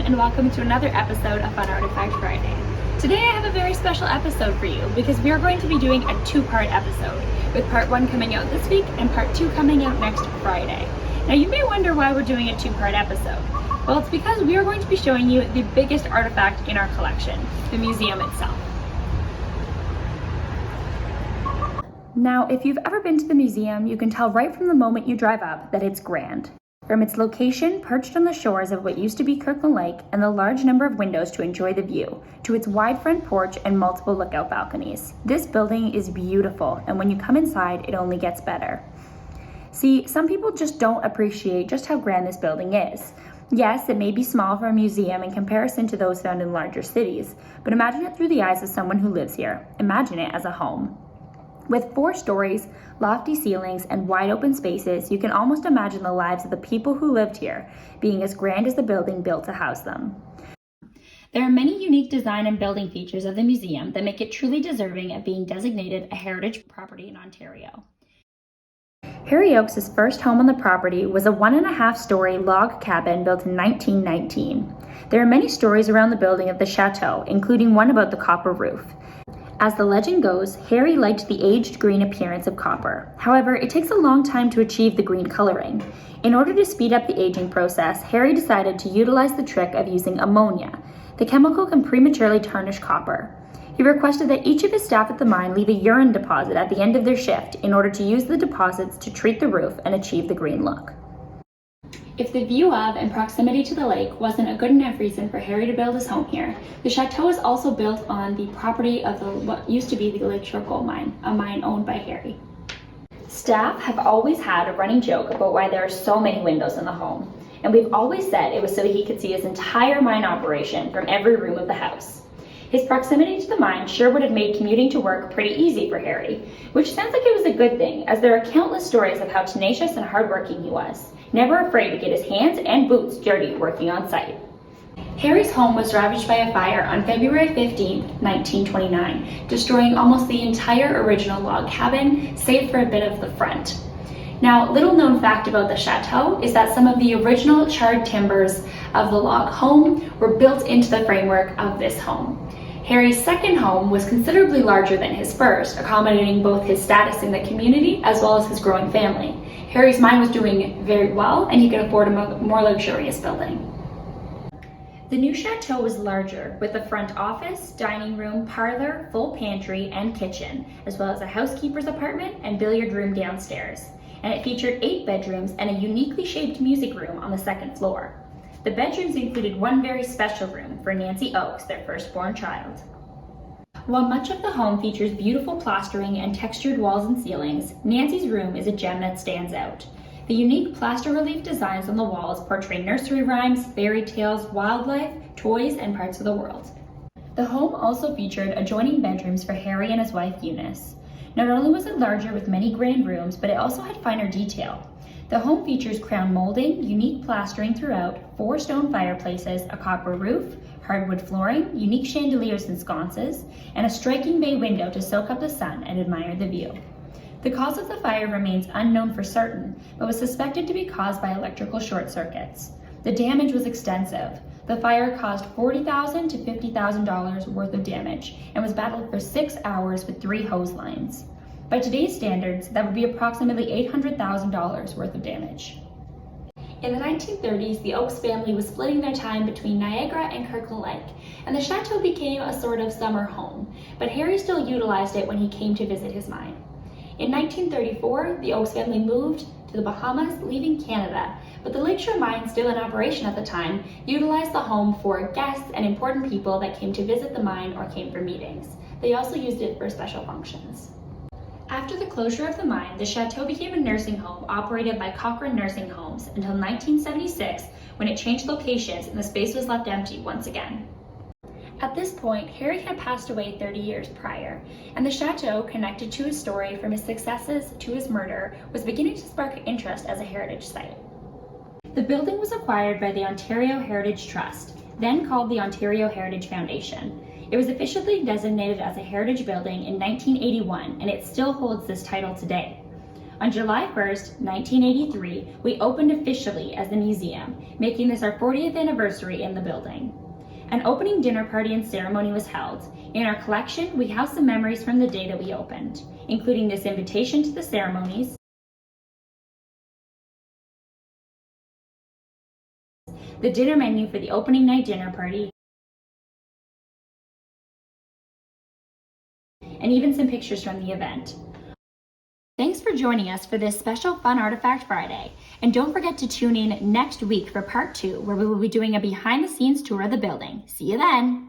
and welcome to another episode of Fun Artifact Friday. Today I have a very special episode for you because we are going to be doing a two-part episode, with part 1 coming out this week and part 2 coming out next Friday. Now you may wonder why we're doing a two-part episode. Well, it's because we are going to be showing you the biggest artifact in our collection, the museum itself. Now, if you've ever been to the museum, you can tell right from the moment you drive up that it's grand. From its location perched on the shores of what used to be Kirkland Lake and the large number of windows to enjoy the view, to its wide front porch and multiple lookout balconies. This building is beautiful, and when you come inside, it only gets better. See, some people just don't appreciate just how grand this building is. Yes, it may be small for a museum in comparison to those found in larger cities, but imagine it through the eyes of someone who lives here. Imagine it as a home. With 4 stories, lofty ceilings, and wide open spaces, you can almost imagine the lives of the people who lived here being as grand as the building built to house them. There are many unique design and building features of the museum that make it truly deserving of being designated a heritage property in Ontario. Harry Oakes' first home on the property was a 1.5-story log cabin built in 1919. There are many stories around the building of the chateau, including one about the copper roof. As the legend goes, Harry liked the aged green appearance of copper. However, it takes a long time to achieve the green coloring. In order to speed up the aging process, Harry decided to utilize the trick of using ammonia. The chemical can prematurely tarnish copper. He requested that each of his staff at the mine leave a urine deposit at the end of their shift in order to use the deposits to treat the roof and achieve the green look. If the view of and proximity to the lake wasn't a good enough reason for Harry to build his home here, the chateau is also built on the property of what used to be the Lakeshore Gold Mine, a mine owned by Harry. Staff have always had a running joke about why there are so many windows in the home, and we've always said it was so he could see his entire mine operation from every room of the house. His proximity to the mine sure would have made commuting to work pretty easy for Harry, which sounds like it was a good thing, as there are countless stories of how tenacious and hardworking he was, never afraid to get his hands and boots dirty working on site. Harry's home was ravaged by a fire on February 15, 1929, destroying almost the entire original log cabin, save for a bit of the front. Now, little known fact about the chateau is that some of the original charred timbers of the log home were built into the framework of this home. Harry's second home was considerably larger than his first, accommodating both his status in the community as well as his growing family. Harry's mine was doing very well, and he could afford a more luxurious building. The new chateau was larger, with a front office, dining room, parlor, full pantry, and kitchen, as well as a housekeeper's apartment and billiard room downstairs. And it featured 8 bedrooms and a uniquely shaped music room on the 2nd floor. The bedrooms included one very special room for Nancy Oakes, their firstborn child. While much of the home features beautiful plastering and textured walls and ceilings, Nancy's room is a gem that stands out. The unique plaster relief designs on the walls portray nursery rhymes, fairy tales, wildlife, toys, and parts of the world. The home also featured adjoining bedrooms for Harry and his wife Eunice. Not only was it larger with many grand rooms, but it also had finer detail. The home features crown molding, unique plastering throughout, 4 stone fireplaces, a copper roof, hardwood flooring, unique chandeliers and sconces, and a striking bay window to soak up the sun and admire the view. The cause of the fire remains unknown for certain, but was suspected to be caused by electrical short circuits. The damage was extensive. The fire caused $40,000 to $50,000 worth of damage and was battled for 6 hours with 3 hose lines. By today's standards, that would be approximately $800,000 worth of damage. In the 1930s, the Oakes family was splitting their time between Niagara and Kirkland Lake, and the chateau became a sort of summer home, but Harry still utilized it when he came to visit his mine. In 1934, the Oakes family moved to the Bahamas, leaving Canada, but the Lakeshore Mine, still in operation at the time, utilized the home for guests and important people that came to visit the mine or came for meetings. They also used it for special functions. After the closure of the mine, the chateau became a nursing home operated by Cochrane Nursing Homes until 1976, when it changed locations and the space was left empty once again. At this point, Harry had passed away 30 years prior, and the chateau, connected to his story from his successes to his murder, was beginning to spark interest as a heritage site. The building was acquired by the Ontario Heritage Trust, then called the Ontario Heritage Foundation. It was officially designated as a heritage building in 1981, and it still holds this title today. On July 1st, 1983, we opened officially as the museum, making this our 40th anniversary in the building. An opening dinner party and ceremony was held. In our collection, we house some memories from the day that we opened, including this invitation to the ceremonies, the dinner menu for the opening night dinner party, and even some pictures from the event. Thanks for joining us for this special Fun Artifact Friday. And don't forget to tune in next week for part 2, where we will be doing a behind the scenes tour of the building. See you then.